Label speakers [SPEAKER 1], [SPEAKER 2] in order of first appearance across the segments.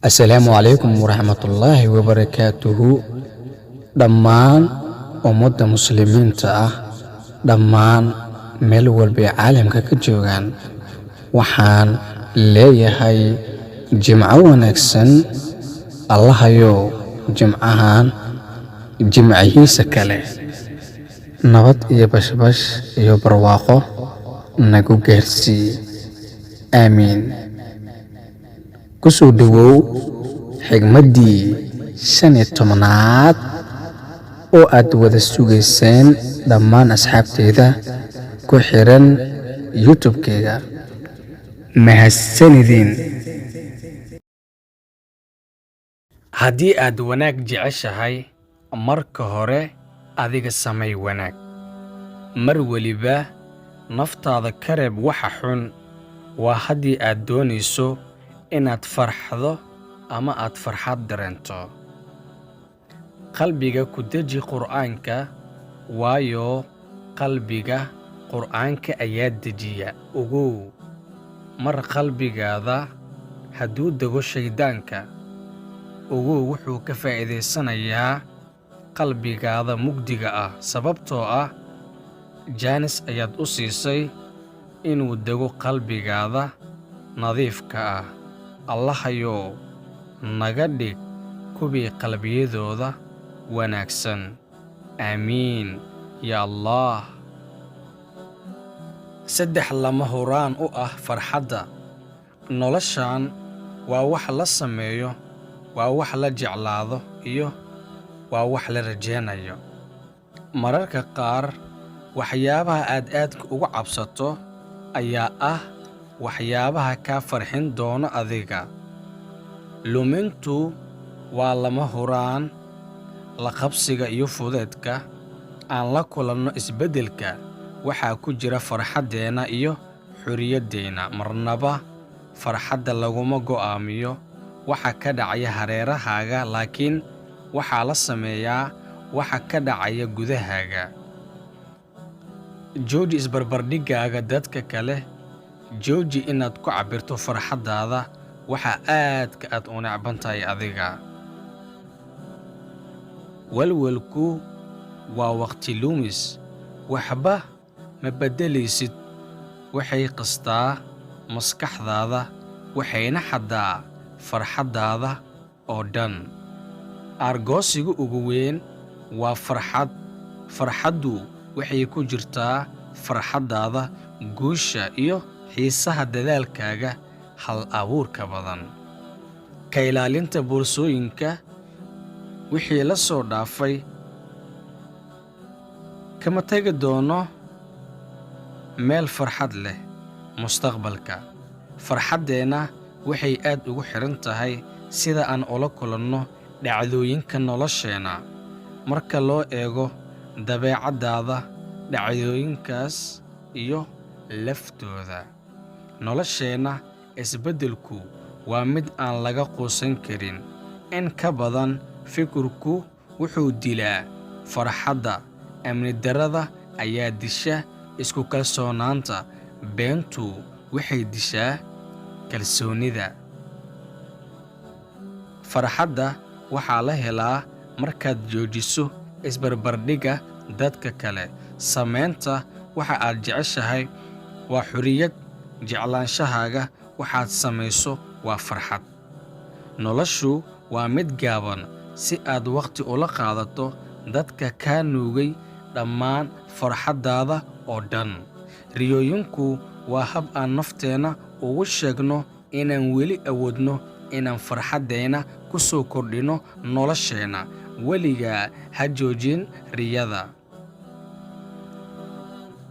[SPEAKER 1] Assalaamu calaykum waraxmatullaahi wabarakaatuhu. Dhammaan ummadda muslimiinta ah, dhammaan meel walba ee caalamka ka joogaan, waxaan leeyahay jimco wanaagsan. Allahayow jimcahan jimcihiisa kale nabad iyo bashbash iyo barwaaqo nagu gaarsii. Aamiin. Ku soo dhawow xigmaddii 15aad oo aad wada sugayseen dhammaan asxaabteyda ku xiran YouTube-kayga. Mahadsanidin.
[SPEAKER 2] haddii aad wanaag jeceshahay, marka hore adiga samay wanaag. Mar weliba naftaada ka reeb waxa xun. Waa haddii aad doonayso inaad farxdo ama aad farxad dareento. Qalbiga ku deji Qur'aanka, waayo qalbiga Qur'aanka ayaa dejiya. Ogow, mar qalbigaada hadduu dego shaydaanka, ogow wuxuu ka faa'iidaysanayaa qalbigaada mugdiga ah, sababtoo ah jaanis ayaad u siisay inuu dego qalbigaada nadiifka ah. Allahayow naga dhig kuwii qalbiyadooda wanaagsan. Aamiin ya Allah. 3 lama huraan u ah farxadda. Noloshan waa wax la sameeyo, waa wax la jeclaado, iyo waa wax la rajaynayo. Mararka qaar waxyaabaha aad aadka uga cabsato ayaa ah waxyaabaha kaa farxin doona adiga. Lumintu waa lama huraan. La qabsiga iyo fudeedka aan la kulanno isbeddelka waxaa ku jira farxaddeena iyo xorriyaddeena. Marnaba farxadda laguma go'aamiyo waxa ka dhacaya hareerahaaga, laakiin waxaa la sameeyaa waxa ka dhacaya gudahaaga. Jooji isbarbardhiggaaga dadka kale. Jooji inaad ku cabbirto farxaddaada waxa aad u necban tahay adiga. Walwalku waa waqti lumis. Waxba ma beddelaysid. Waxay qastaa maskaxdaada, waxayna xaddaa farxaddaada oo dhan. Argoosiga ugu weyn waa farxad. Farxaddu waxay ku jirtaa farxaddaada, guusha iyo xiisaha dadaalkaaga hal abuurka badan. Ka ilaalinta boorsooyinka wixii la soo dhaafay kama tagi doono meel farxad leh mustaqbalka. Farxaddeena waxay aad ugu xiran tahay sida aan ula kulanno dhacdooyinka nolosheena. Marka loo eego dabeecaddaada, dhacdooyinkaas iyo laftooda nolosheenna, isbeddelku waa mid aan laga quusan karin. In ka badan fikirku wuxuu dilaa farxadda. Amni darrada ayaa disha isku kalsoonaanta. Beentu waxay dishaa kalsoonida. Farxadda waxaa la helaa markaad joojiso isbarbardhigga dadka kale. Samaynta waxa aad jeceshahay waa xorriyad. Jeclaanshahaaga waxaad samayso waa farxad. Noloshu waa mid gaaban. Si aad waqti ula qaadato dadka kaa nuugay dhammaan farxaddaada oo dhan. Riyooyinku waa hab aan nafteena ugu sheegno inaan weli awoodno inaan farxaddeena ku soo kordhino nolosheenna. Weligaa ha joojin riyada.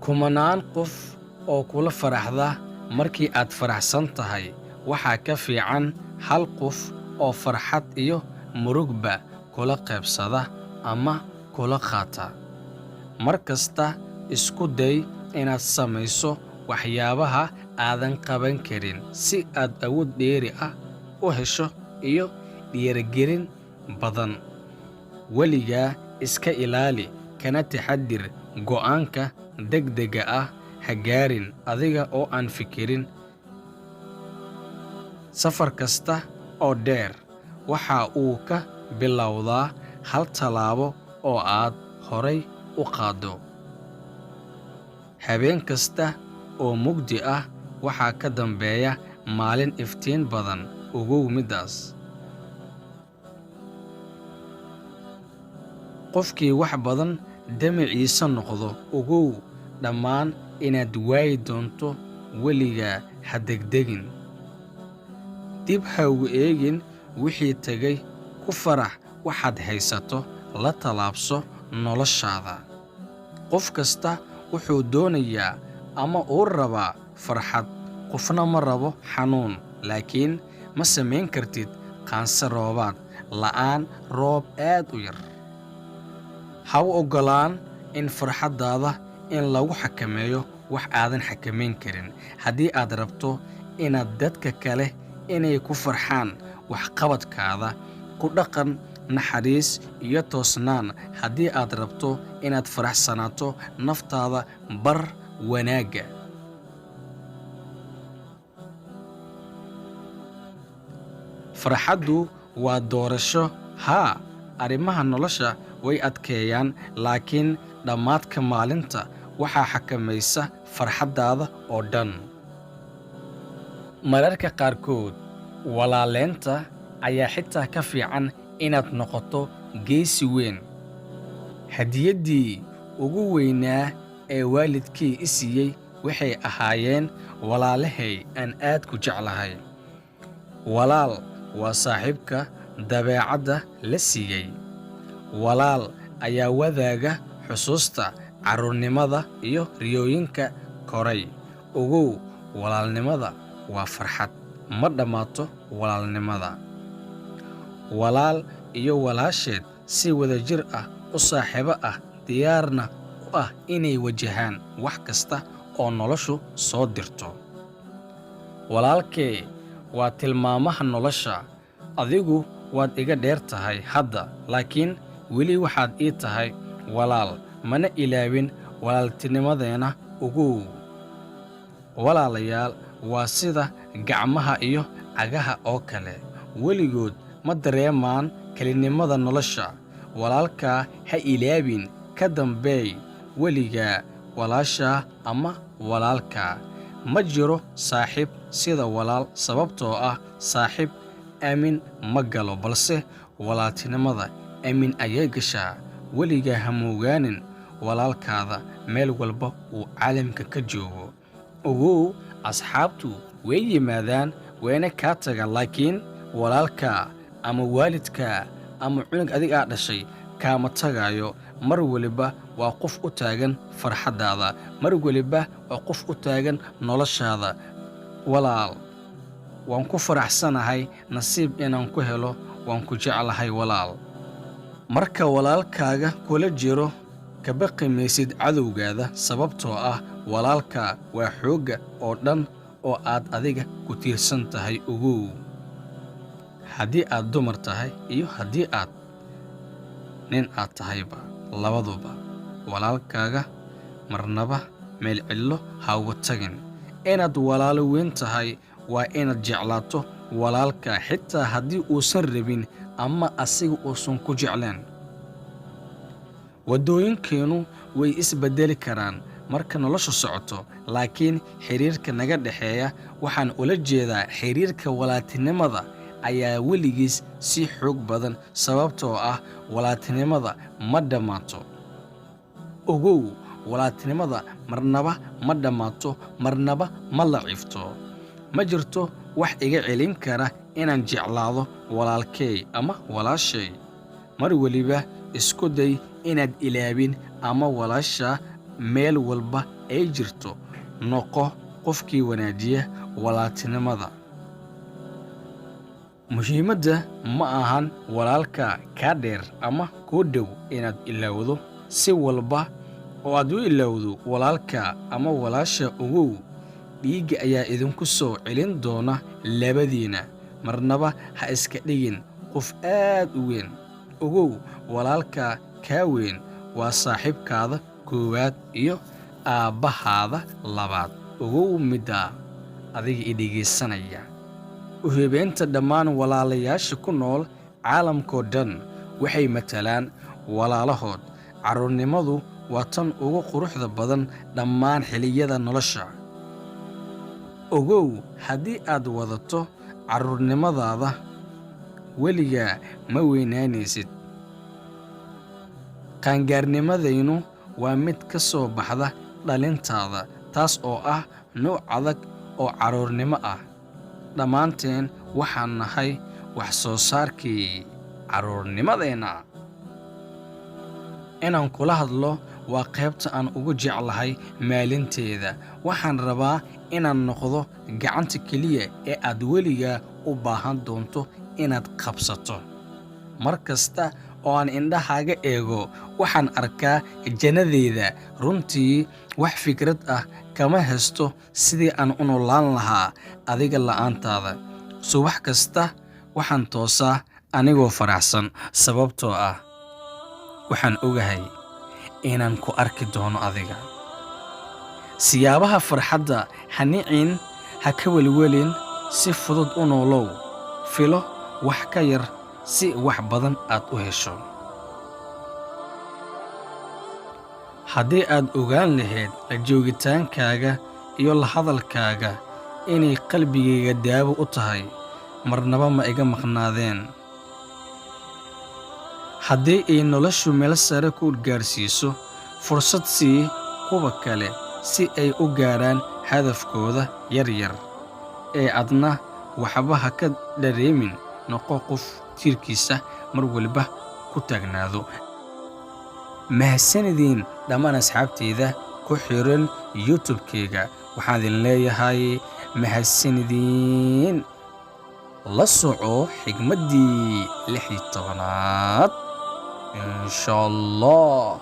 [SPEAKER 2] Kumanaan qof oo kula faraxda markii aad faraxsan tahay waxaa ka fiican hal qof oo farxad iyo murugba kula qaybsada ama kula qaata. Mar kasta isku day inaad samayso waxyaabaha aadan qaban karin si aad awood dheeri ah u hesho iyo dhiirigelin badan. Weligaa iska ilaali kana taxaddir go'aanka degdega ah. Ha gaarin adiga oo aan fikirin. Safar kasta oo dheer waxa uu ka bilowdaa hal tallaabo oo aad horay u qaaddo. Habeen kasta oo mugdi ah waxaa ka dambeeya maalin iftiin badan. Ogow midaas. Qofkii wax badan damaciisa noqdo, ogow dhammaan inaad waayi doonto. Weligaa ha degdegin. Dib ha ugu eegin wixii tegay. Ku farax waxaad haysato. La tallaabso noloshaada. Qof kasta wuxuu doonayaa ama uu rabaa farxad. Qofna ma rabo xanuun. Laakiin ma samayn kartid qaanso roobaad la'aan roob aad u yar. Ha u oggolaan in farxaddaada in lagu xakameeyo wax aadan xakamayn karin. Haddii aad rabto inaad dadka kale inay ku farxaan waxqabadkaada, ku dhaqan naxariis iyo toosnaan. Haddii aad rabto inaad faraxsanaato naftaada, bar wanaagga. Farxaddu waa doorasho. Haa, arrimaha nolosha way adkeeyaan, laakiin dhammaadka maalinta waxaa xakamaysa farxaddaada oo dhan. Mararka qaarkood walaaleynta ayaa xitaa ka fiican inaad noqoto geesi weyn. Hadiyaddii ugu weynaa ee waalidkay i siiyey waxay ahaayeen walaalahay aan aad ku jeclahay. Walaal waa saaxiibka dabeecadda la siiyey. Walaal ayaa wadaaga xusuusta carruurnimada iyo riyooyinka koray. Ogow, walaalnimada waa farxad. Ma dhammaato walaalnimada. Walaal iyo walaasheed si wadajir ah u saaxiibo ah, diyaarna u ah inay wajahaan wax kasta oo noloshu soo dirto. Walaalkay waa tilmaamaha nolosha. Adigu waad iga dheer tahay hadda, laakiin weli waxaad ii tahay walaal. Mana ilaawin walaaltinimadeena. Ogow, walaalayaal waa sida gacmaha iyo cagaha oo kale. Weligood ma dareemaan kelinimada nolosha. Walaalkaa ha ilaawin. Ka dambeey weligaa walaashaa ama walaalkaa. Ma jiro saaxiib sida walaal, sababtoo ah saaxiib aamin ma galo, balse walaaltinimada aamin ayay gashaa. Weligaa ha moogaanin walaalkaada meel walba uu caalamka ka joogo. Ogow, asxaabtu way yimaadaan wayna kaa tagaan, laakiin walaalkaa ama waalidkaa ama cunug adig aa dhashay kaama tagaayo. Mar waliba waa qof u taagan farxaddaada. Mar waliba waa qof u taagan noloshaada. Walaal, waan ku faraxsanahay nasiib inaan ku helo. Waan ku jeclahay walaal. Marka walaalkaaga kula jiro, ka baqi maysid cadowgaada, sababtoo ah walaalka waa xoogga oo dhan oo aad adiga ku tiirsan tahay. Ogow, haddii aad dumar tahay iyo haddii aad nin aad tahayba, labaduba walaalkaaga marnaba meel cidlo ha uga tagin. Inaad walaalo weyn tahay waa inaad jeclaato walaalka xitaa haddii uusan rabin ama asiga uusan ku jecleen. Waddooyinkeennu way isbeddeli karaan marka noloshu socoto, laakiin xiriirka naga dhexeeya, waxaan ula jeedaa xiriirka walaaltinimada, ayaa weligiis si xoog badan, sababtoo ah walaaltinimada ma dhammaato. Ogow, walaaltinimada marnaba ma dhammaato, marnaba ma lacifto. Ma jirto wax iga celin kara inaan jeclaado walaalkay ama walaashay. Mar waliba isku day inaad ilaawin ama walaashaa meel walba ay jirto. Noqo qofkii wanaajiya walaaltinimada. Muhiimadda ma ahan walaalka kaa dheer ama kuu dhow inaad ilaawdo si walba oo aad u ilaawdo walaalka ama walaasha. Ogow, dhiigga ayaa idinku soo celin doona labadiina. Marnaba ha iska dhigin qof aad u weyn. Ogow, walaalka kaa weyn waa saaxiibkaada koowaad iyo aabbahaada labaad. Ogow middaa adiga i dhegaysanaya. u hibaynta dhammaan walaalayaasha ku nool caalamkoo dhan waxay matalaan walaalahood. Carruurnimadu waa tan ugu quruxda badan dhammaan xilliyada nolosha. Ogow, haddii aad wadato carruurnimadaada, weligaa ma weynaanaysid. Qaangaarnimadaynu waa mid ka soo baxda dhalintaada, taas oo ah nooc adag oo carruurnimo ah. Dhammaanteen waxaan nahay wax soo saarkii carruurnimadeenna. Inaan kula hadlo waa qaybta aan ugu jeclahay maalinteeda. Waxaan rabaa inaan noqdo gacanta keliya ee aad weligaa u baahan doonto inaad qabsato. Mar kasta oo aan indhahaaga eego, waxaan arkaa jannadeeda. Runtii wax fikrad ah kama haysto sidii aan u noolaan lahaa adiga la'aantaada. Subax kasta waxaan toosaa anigoo faraxsan, sababtoo ah waxaan ogahay inaan ku arki doono adiga. Siyaabaha farxadda ha nicin, ha ka welwelin, si fudud u noolow. Filo wax ka yar si wax badan aad u hesho. Haddii aad ogaan lahayd la joogitaankaaga iyo la hadalkaaga inay qalbigayga daawo u tahay, marnaba ma iga maqnaadeen. Haddii ay noloshu meel sare ku gaarsiiso, fursad sii kuwa kale si ay u gaaraan hadafkooda yaryar. Ee adna waxba ha ka dareemin, noqo qof tiirkiisa mar walba ku taagnaado. Mahadsanidin dhammaan asxaabteyda ku xiran YouTube-kayga. Waxaan idin leeyahay mahadsanidin. La soco xigmaddii 16aad insha Allah.